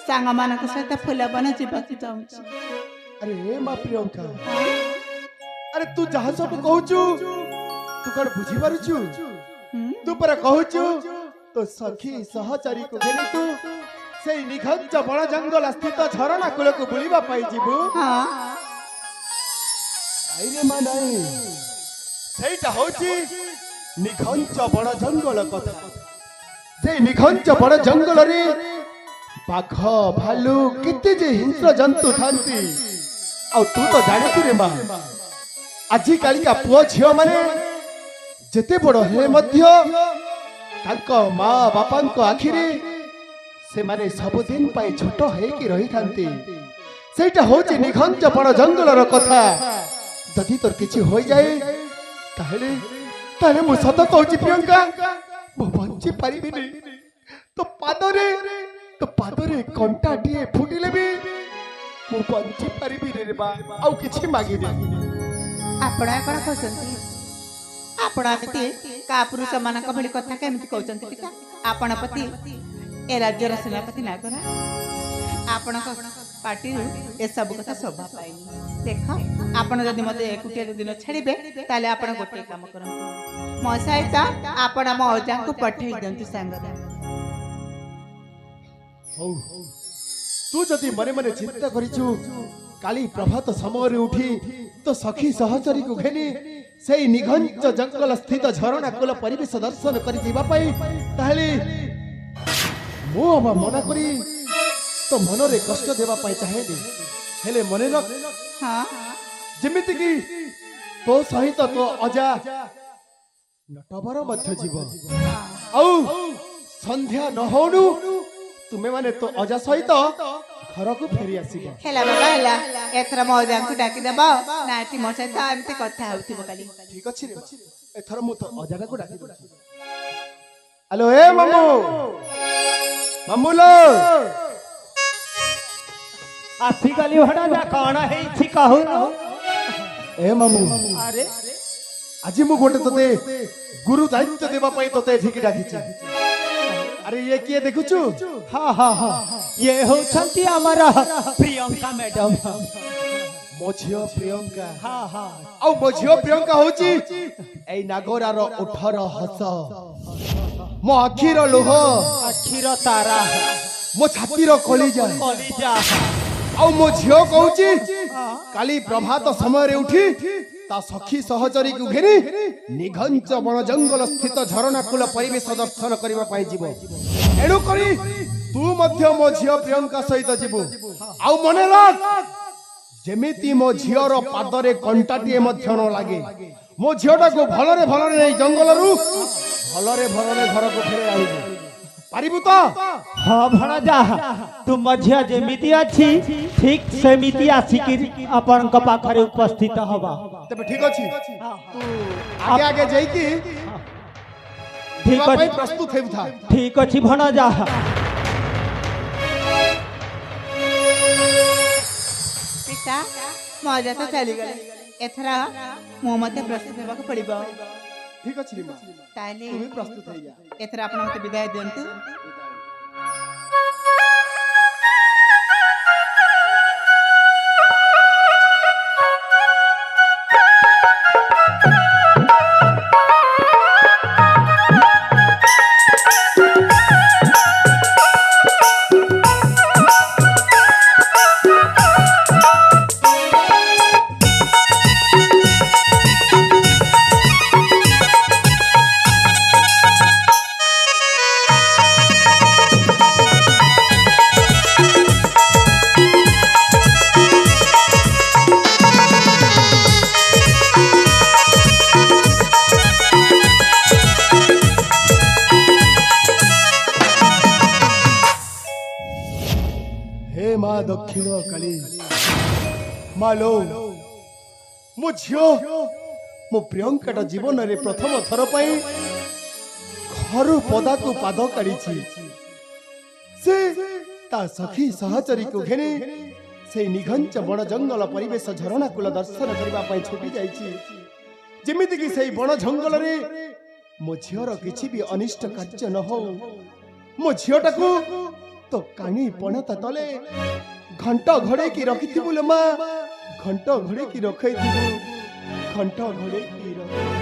सांग मान सहित फुलबन जीवाक चाहूँ। अरे माँ प्रियंका, अरे तू जहाँ सब कहूचु तू कौन बुझी पारुचु? तू पर कहूचु तो सखी सहचारी को घेनी तू से निघंच बण जंगल स्थित झरणा कूल को बुलिबा पाई जीवु। हाँ नाई रे माँ नाई, सेटा होची निघंच बण जंगल कथा। से निघंच बण जंगल रे बाघ भालू किते जे हिंस्र जंतु थांती। आ तू तो जानितु रे माँ, आजि कालिका पुओ झियो माने जेते बड़ हे मध्य तांको माँ बापांको आखिरे से माने सबुदिन पाई छोट हेकी रही थांती। सेटा होची निघंच बण जंगल रो कथा। जदि तोर किछि होई जाए ताहेले ताहेले मु सत कहूची प्रियंका, मु बंची पारिबिनी। तो पादरे कंटा टिए फुटिले भी मु बंची पारिबिनी रे बा, आउ किछि मागिनी। आपण कौन कहते आपण एमती का पुरुष मान भली कथा केमती कहते पिता? आपण पति ए राज्यर सेनापति ना करा आपण पार्टी ए सब कथा शोभा पाइनी। देख आपण जदि मते एकुटिया दिन छाड़िबे ताले आपण गोटे काम करंतु, मो सहित आपण मो अजा को पठेई दंतु संगरे। हौ तू जदि मने मने चिंता करिछु काली प्रभात समय उठी तो सखी सहचरी को घेनी सेई निघंच जंगल स्थित झरणा कूल परिवेश दर्शन करि जीवा पाई ताहेली मो अबा मना करी तो मनरे कष्ट देवा पाई चाहेनी। हेले मने रख, हां जेमिति की तो सहित तो अजा नटबर मध्य जीव औ संध्या न होनु तुमे माने तो अजा सहित घर को फेरी आसीबो। हेला बाबा हेला एथरा मो अजा को डाकी देबो नाटी मो सहित एमती कथा होतिबो काली। ठीक अछि रे, एथरा मु तो अजा को डाकी दउछि। हेलो ए मामू, मामू लो आसी गली भड़ा जा कौन है छी कहू न। ए मामू, अरे आज मु गोटे तते गुरु दायित्व देबा पई तते ठीक डाकिछि। अरे ये किए देखुछु? हाँ हाँ हाँ ये होछंती हमारा प्रियंका मैडम। मो झियो प्रियंका। हाँ हाँ औ मो झियो प्रियंका होची ए नागोरार उठर हस, मो आखिर लोह, अखिर तारा, मो छातीर कलिजा कलिजा। औ मो झियो कहूची काली प्रभात समय रे उठी ता सखी सहचरी को घेनी निघंच बण जंगल स्थित झरणा कूल परिवेश दर्शन करिबा पाई जीवो। एणु करी तू मध्य मो झियो प्रियंका सहित जीवो। आउ मने रख जेमिति मो झियोर पादरे कंटाटिए मध्य न लागे, मो झियोटा को भलरे भलरे जंगल रु भलरे भलरे घर को फेरे आइबो। पारिबु तो? हाँ भड़ा जा तू मझिया जेमिति अछि ठीक सेमिति आसिकी अपन का पाखरे उपस्थित हवा। तबे ठीक अछि, तू आगे आगे जाई की ठीक भाई अछि प्रस्तुत हेउ था। ठीक अछि भड़ा जा। पिता मो अजा तो चली गले, एथरा मो मते प्रस्तुत हेबाक पड़िबो। ठीक अछि रे मां, ताले तू भी प्रस्तुत हे जा। एथरा आपण मते विदाय दियंतु। माँ दक्षिण काली मालो मो झियो मो प्रियंका जीवन रे प्रथम थर पाई घर पदा को पाद काढ़ी से ता सखी सहचरी को घेने से निघंच बण जंगल परिवेश झरणा कूल दर्शन करबा पाई छुटी जाईची। जेमिति कि सेई बण जंगल रे मो झियोर किछि भी अनिष्ट कार्य न हो, मो झियोटा को तो कानी पणत तले घंट घड़े की रखी थी बोले माँ घंट घड़े की रखे थी घंट घड़े की रखे